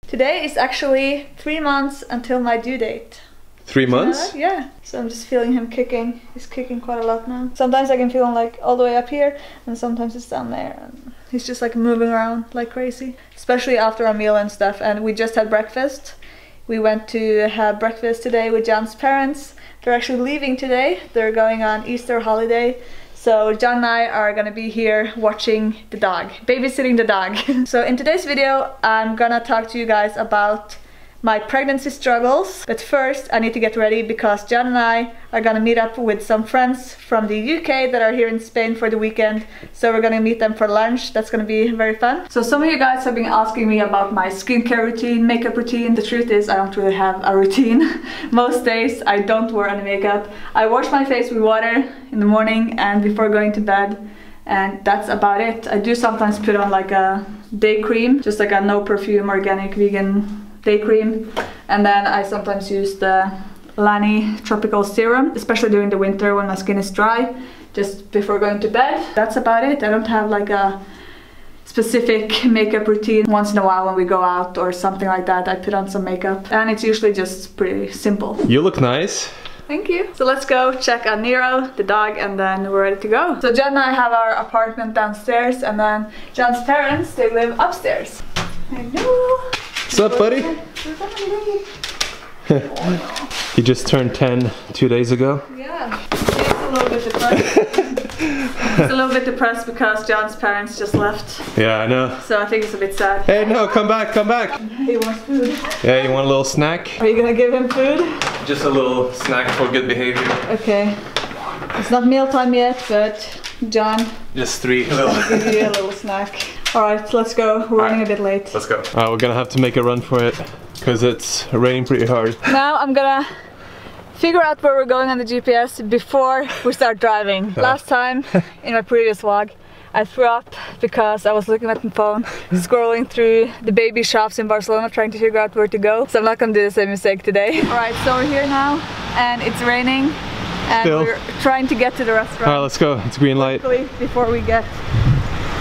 Today is actually 3 months until my due date. 3 months? Yeah. So I'm just feeling him kicking. He's kicking quite a lot now. Sometimes I can feel him like all the way up here, and sometimes it's down there. And he's just like moving around like crazy. Especially after our meal and stuff. And we just had breakfast. We went to have breakfast today with John's parents. They're actually leaving today. They're going on Easter holiday. So John and I are gonna be here watching the dog, babysitting the dog. So in today's video, I'm gonna talk to you guys about my pregnancy struggles. But first, I need to get ready because John and I are gonna meet up with some friends from the UK that are here in Spain for the weekend. So we're gonna meet them for lunch. That's gonna be very fun. So some of you guys have been asking me about my skincare routine, makeup routine. The truth is, I don't really have a routine. Most days, I don't wear any makeup. I wash my face with water in the morning and before going to bed. And that's about it. I do sometimes put on like a day cream, just like a no perfume, organic, vegan day cream, and then I sometimes use the Lani tropical serum, especially during the winter when my skin is dry, just before going to bed. That's about it. I don't have like a specific makeup routine. Once in a while when we go out or something like that, I put on some makeup, and it's usually just pretty simple. You look nice. Thank you. So let's go check on Nero, the dog, and then we're ready to go. So John and I have our apartment downstairs, and then John's parents, they live upstairs. Hello. What's up, buddy? He just turned 10 2 days ago. Yeah, he's a little bit depressed. He's a little bit depressed because John's parents just left. Yeah, I know. So I think it's a bit sad. Hey, no, come back, come back. He wants food. Yeah, you want a little snack? Are you gonna give him food? Just a little snack for good behavior. Okay. It's not mealtime yet, but John, just 3 I'll give you a little snack. Alright, let's go. We're running a bit late. Let's go. Alright, we're gonna have to make a run for it because it's raining pretty hard. Now I'm gonna figure out where we're going on the GPS before we start driving. Last time, in my previous vlog, I threw up because I was looking at my phone, scrolling through the baby shops in Barcelona trying to figure out where to go. So I'm not gonna do the same mistake today. Alright, so we're here now and it's raining and we're trying to get to the restaurant. Alright, let's go. It's green light. Before we get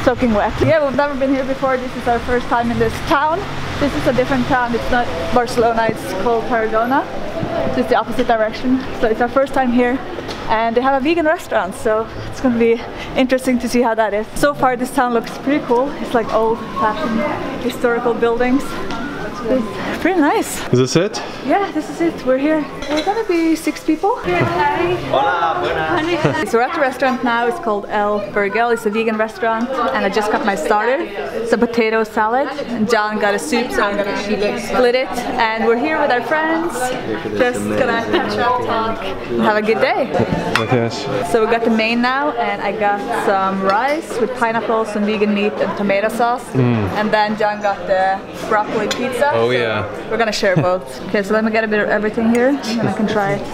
soaking wet. Yeah, we've never been here before. This is our first time in this town. This is a different town. It's not Barcelona, it's called Tarragona. So it's the opposite direction. So it's our first time here. And they have a vegan restaurant, so it's gonna be interesting to see how that is. So far this town looks pretty cool. It's like old-fashioned historical buildings. It's pretty nice. Is this it? Yeah, this is it. We're here. We're gonna be 6 people. Hola, buenas. So we're at the restaurant now. It's called El Burgel. It's a vegan restaurant, and I just got my starter. It's a potato salad. And John got a soup, so I'm gonna split it. And we're here with our friends. Just gonna catch up, talk, and have a good day. Okay. So we got the main now, and I got some rice with pineapple, some vegan meat, and tomato sauce. And then John got the broccoli pizza. Oh, so yeah. We're gonna share both. Okay, so let me get a bit of everything here, and then I can try it.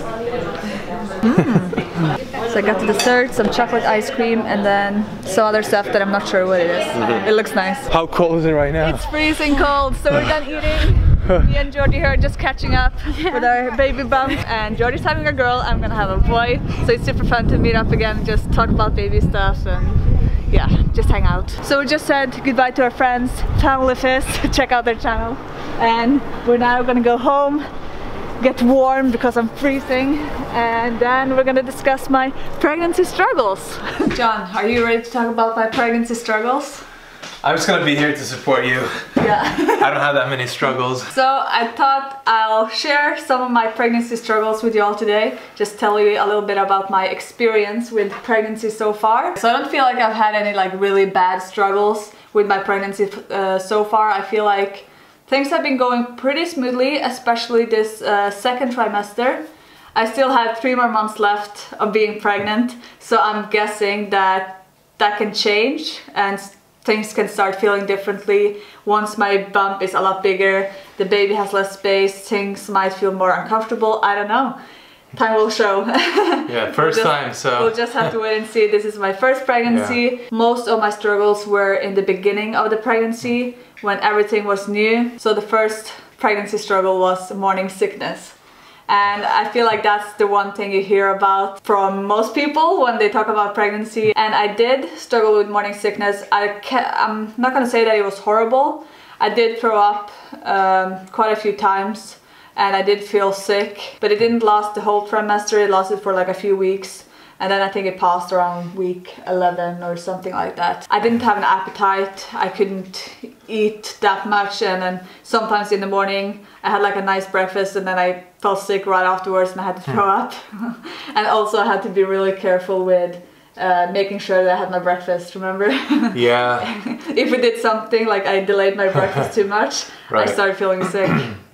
So I got the dessert, some chocolate ice cream, and then some other stuff that I'm not sure what it is. It looks nice. How cold is it right now? It's freezing cold, so we're done eating. Me and Geordie here are just catching up with our baby bump, and Geordie's having a girl, I'm gonna have a boy. So it's super fun to meet up again and just talk about baby stuff and yeah, just hang out. So we just said goodbye to our friends, Family Fist, check out their channel. And we're now gonna go home, get warm because I'm freezing, and then we're gonna discuss my pregnancy struggles. John, are you ready to talk about my pregnancy struggles? I'm just gonna be here to support you. Yeah. I don't have that many struggles. So I thought I'll share some of my pregnancy struggles with you all today. Just tell you a little bit about my experience with pregnancy so far. So I don't feel like I've had any like really bad struggles with my pregnancy so far. I feel like things have been going pretty smoothly, especially this second trimester. I still have 3 more months left of being pregnant, so I'm guessing that that can change and things can start feeling differently. Once my bump is a lot bigger, the baby has less space, things might feel more uncomfortable. I don't know. Time will show. Yeah, first time, so we'll just have to wait and see. This is my first pregnancy. Yeah. Most of my struggles were in the beginning of the pregnancy when everything was new. So the first pregnancy struggle was morning sickness. And I feel like that's the one thing you hear about from most people when they talk about pregnancy. And I did struggle with morning sickness. I'm not gonna say that it was horrible. I did throw up quite a few times, and I did feel sick, but it didn't last the whole trimester. It lasted for like a few weeks, and then I think it passed around week 11 or something like that. I didn't have an appetite, I couldn't eat that much, and then sometimes in the morning I had like a nice breakfast and then I felt sick right afterwards and I had to throw up. And also I had to be really careful with making sure that I had my breakfast, remember? Yeah. If we did something, like I delayed my breakfast too much, Right. I started feeling sick.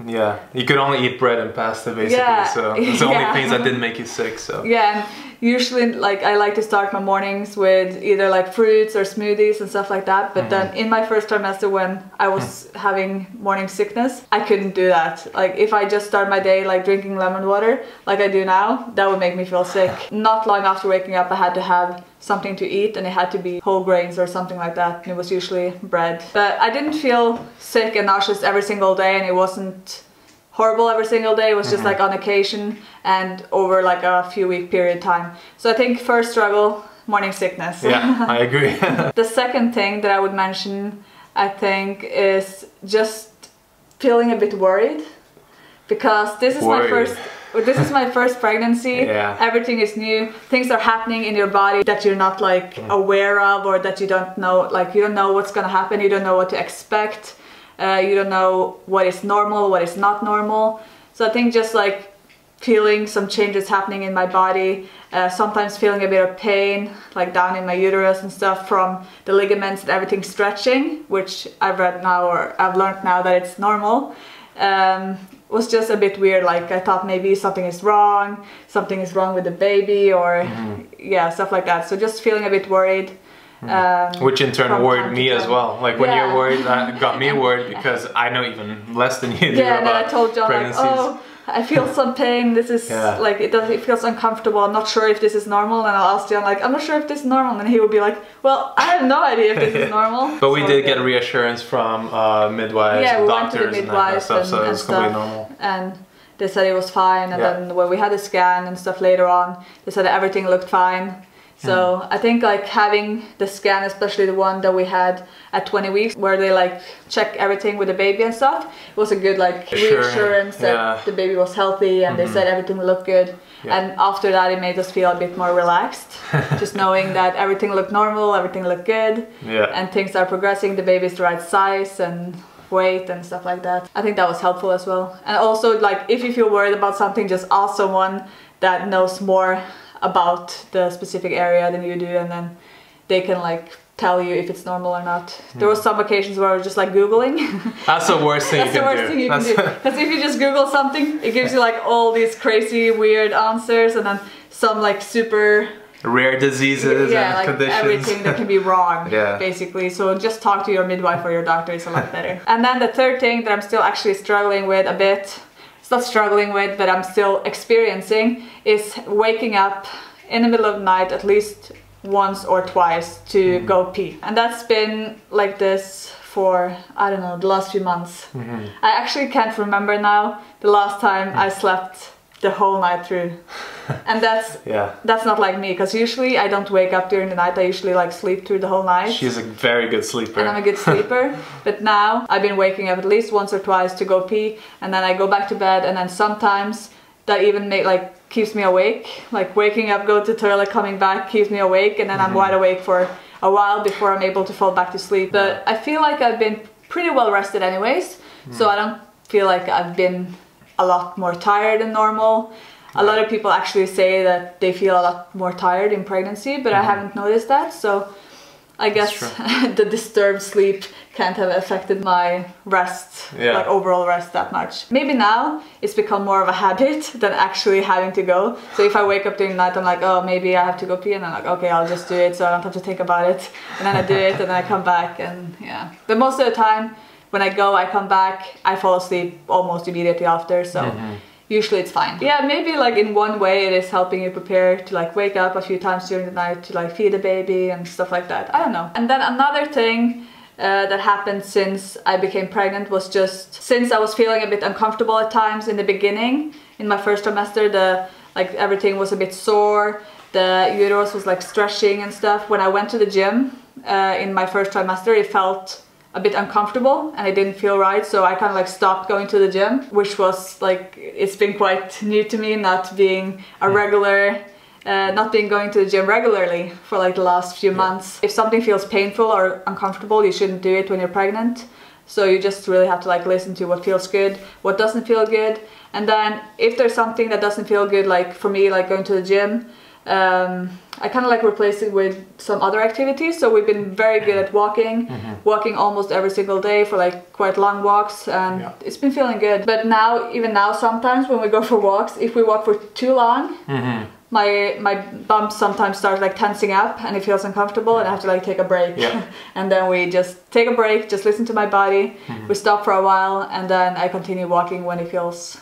Yeah, you could only eat bread and pasta basically, Yeah. so it's the only Yeah. things that didn't make you sick, so. Yeah, and usually like I like to start my mornings with either like fruits or smoothies and stuff like that, but then in my first trimester when I was having morning sickness, I couldn't do that. Like if I just start my day like drinking lemon water like I do now, that would make me feel sick. Not long after waking up I had to have something to eat, and it had to be whole grains or something like that, and it was usually bread. But I didn't feel sick and nauseous every single day, and it wasn't horrible every single day. It was just like on occasion and over like a few week period time. So I think first struggle, morning sickness. Yeah, I agree. The second thing that I would mention, I think, is just feeling a bit worried, because this is my first pregnancy. Yeah. Everything is new. Things are happening in your body that you're not like aware of, or that you don't know. Like you don't know what's gonna happen. You don't know what to expect. You don't know what is normal, what is not normal. So I think just like feeling some changes happening in my body, sometimes feeling a bit of pain, like down in my uterus and stuff from the ligaments and everything stretching, which I've read now, or I've learned now that it's normal. Was just a bit weird. Like I thought maybe something is wrong with the baby, or yeah, stuff like that. So just feeling a bit worried. Which in turn worried me as time. well. Like when you're worried, that got me worried because I know even less than you do Yeah, and then I about told John pregnancies. like, oh, I feel some pain. This is like it feels uncomfortable. I'm not sure if this is normal. And I'll ask John like, I'm not sure if this is normal, and he would be like, well, I have no idea if this is normal. But we did get reassurance from midwives, yeah, and we doctors, went to the midwives stuff, so and it's completely stuff, normal. and they said it was fine. And then when we had a scan and stuff later on, they said that everything looked fine. So I think like having the scan, especially the one that we had at 20 weeks, where they like check everything with the baby and stuff, it was a good like reassurance that the baby was healthy, and they said everything looked good. And after that it made us feel a bit more relaxed, just knowing that everything looked normal, everything looked good, and things are progressing, the baby's the right size and weight and stuff like that. I think that was helpful as well. And also like if you feel worried about something, just ask someone that knows more about the specific area than you do, and then they can like tell you if it's normal or not. There was some occasions where I was just like Googling. That's the worst thing you can do. That's the worst thing you can do. Because if you just Google something, it gives you like all these crazy weird answers, and then some like super rare diseases and like conditions. Everything that can be wrong, basically. So just talk to your midwife or your doctor, it's a lot better. And then the third thing that I'm still actually struggling with a bit, it's not struggling with, but I'm still experiencing, is waking up in the middle of the night at least once or twice to go pee. And that's been like this for, I don't know, the last few months. I actually can't remember now the last time I slept the whole night through. And that's not like me, because usually I don't wake up during the night. I usually like sleep through the whole night. She's a very good sleeper. And I'm a good sleeper. But now I've been waking up at least once or twice to go pee, and then I go back to bed, and then sometimes that even keeps me awake. Like waking up, go to the toilet, coming back keeps me awake, and then I'm wide awake for a while before I'm able to fall back to sleep. But I feel like I've been pretty well rested anyways, so I don't feel like I've been a lot more tired than normal. A lot of people actually say that they feel a lot more tired in pregnancy, but I haven't noticed that, so I guess the disturbed sleep can't have affected my rest, like overall rest, that much. Maybe now it's become more of a habit than actually having to go. So if I wake up during the night, I'm like, oh, maybe I have to go pee, and I'm like, okay, I'll just do it so I don't have to think about it. And then I do it, and then I come back, and yeah. But most of the time, when I go, I come back, I fall asleep almost immediately after, so usually it's fine. Yeah, maybe like in one way it is helping you prepare to like wake up a few times during the night to like feed the baby and stuff like that. I don't know. And then another thing that happened since I became pregnant was just, since I was feeling a bit uncomfortable at times in the beginning, in my first trimester, everything was a bit sore, the uterus was like stretching and stuff. When I went to the gym in my first trimester, it felt a bit uncomfortable and it didn't feel right, so I kind of like stopped going to the gym, which was like, it's been quite new to me, not being a regular, not being going to the gym regularly for like the last few months. If something feels painful or uncomfortable, you shouldn't do it when you're pregnant. So you just really have to like listen to what feels good, what doesn't feel good. And then if there's something that doesn't feel good, like for me, like going to the gym, I kind of like replace it with some other activities. So we've been very good at walking, walking almost every single day for like quite long walks, and it's been feeling good. But now, even now, sometimes when we go for walks, if we walk for too long, my bump sometimes starts like tensing up and it feels uncomfortable and I have to like take a break. And then we just take a break, just listen to my body. We stop for a while and then I continue walking when it feels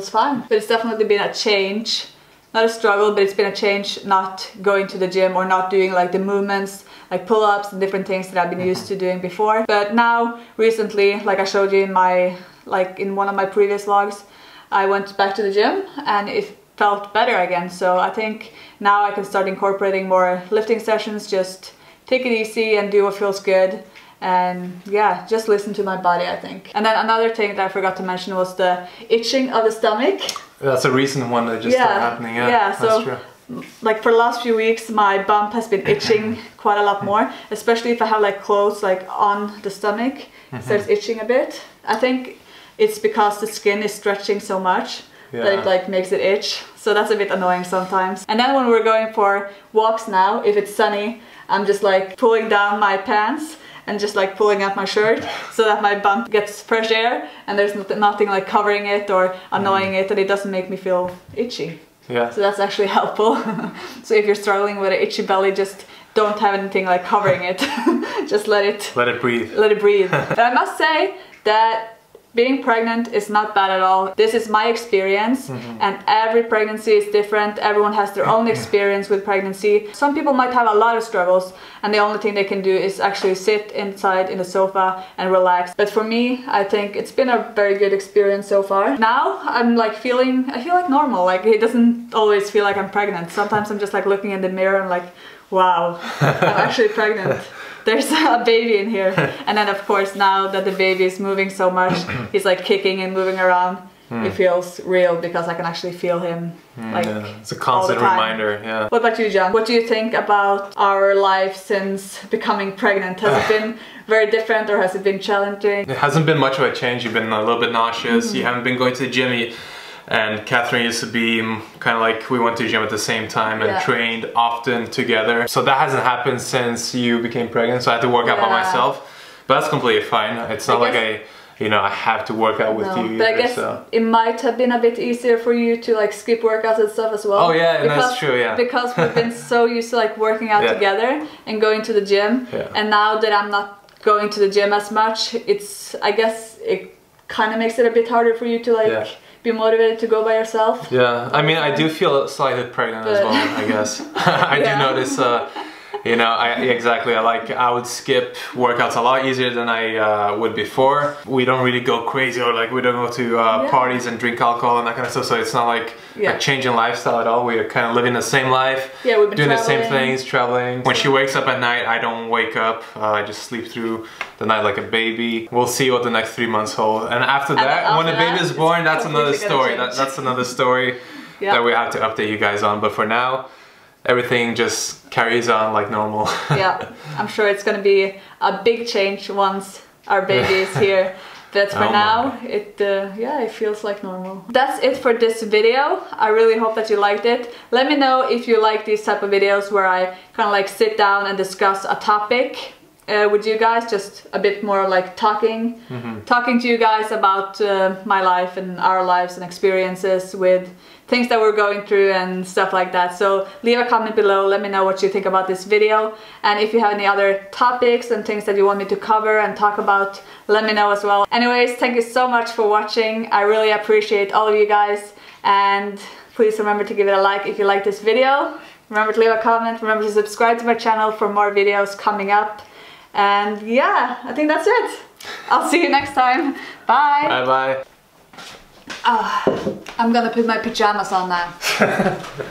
fine. But it's definitely been a change. Not a struggle, but it's been a change not going to the gym or not doing like the movements, like pull-ups and different things that I've been used to doing before. But now, recently, like I showed you in my, like in one of my previous vlogs, I went back to the gym and it felt better again. So I think now I can start incorporating more lifting sessions, just take it easy and do what feels good. And yeah, just listen to my body, I think. And then another thing that I forgot to mention was the itching of the stomach. That's a recent one that just started happening. Yeah, so that's true. Like for the last few weeks, my bump has been itching quite a lot more, especially if I have like clothes like on the stomach, it starts itching a bit. I think it's because the skin is stretching so much that it like makes it itch. So that's a bit annoying sometimes. And then when we're going for walks now, if it's sunny, I'm just like pulling down my pants and just like pulling up my shirt so that my bump gets fresh air and there's nothing like covering it or annoying it, and it doesn't make me feel itchy. So that's actually helpful. So if you're struggling with an itchy belly, just don't have anything like covering it. Just let it breathe. Let it breathe. But I must say that being pregnant is not bad at all. This is my experience, and every pregnancy is different. Everyone has their own experience with pregnancy. Some people might have a lot of struggles and the only thing they can do is actually sit inside in the sofa and relax. But for me, I think it's been a very good experience so far. Now I'm like I feel like normal. Like it doesn't always feel like I'm pregnant. Sometimes I'm just like looking in the mirror and like, wow, I'm actually pregnant. There's a baby in here. And then of course now that the baby is moving so much, he's like kicking and moving around. It feels real because I can actually feel him like it's a constant reminder. What about you, John? What do you think about our life since becoming pregnant? Has it been very different or has it been challenging? It hasn't been much of a change. You've been a little bit nauseous. You haven't been going to the gym. And Kathrine used to be kind of like we went to the gym at the same time and trained often together. So that hasn't happened since you became pregnant. So I had to work out by myself. But that's completely fine. It's not like I have to work out with you either. But I guess it might have been a bit easier for you to like skip workouts and stuff as well. Oh yeah, that's true, Because we've been so used to like working out together and going to the gym. And now that I'm not going to the gym as much, I guess it kind of makes it a bit harder for you to like be motivated to go by yourself. I mean, I do feel slightly pregnant as well, I guess. I do notice, I would skip workouts a lot easier than I would before. We don't really go crazy or like we don't go to parties and drink alcohol and that kind of stuff, so it's not like a change in lifestyle at all. We are kind of living the same life, we've been doing the same things, traveling. When she wakes up at night, I don't wake up. I just sleep through the night like a baby. We'll see what the next 3 months hold. And after that, when the baby is born, that's another story. That's another story that we have to update you guys on. But for now, everything just carries on like normal. I'm sure it's gonna be a big change once our baby is here. But for now, it feels like normal. That's it for this video. I really hope that you liked it. Let me know if you like these type of videos where I kind of like sit down and discuss a topic with you guys, just a bit more like talking to you guys about my life and our lives and experiences with things that we're going through and stuff like that. So leave a comment below, let me know what you think about this video, and if you have any other topics and things that you want me to cover and talk about, let me know as well. Anyways, thank you so much for watching. I really appreciate all of you guys, and please remember to give it a like if you like this video. Remember to leave a comment, remember to subscribe to my channel for more videos coming up. And yeah, I think that's it. I'll see you next time. Bye. Bye bye. I'm gonna put my pajamas on now.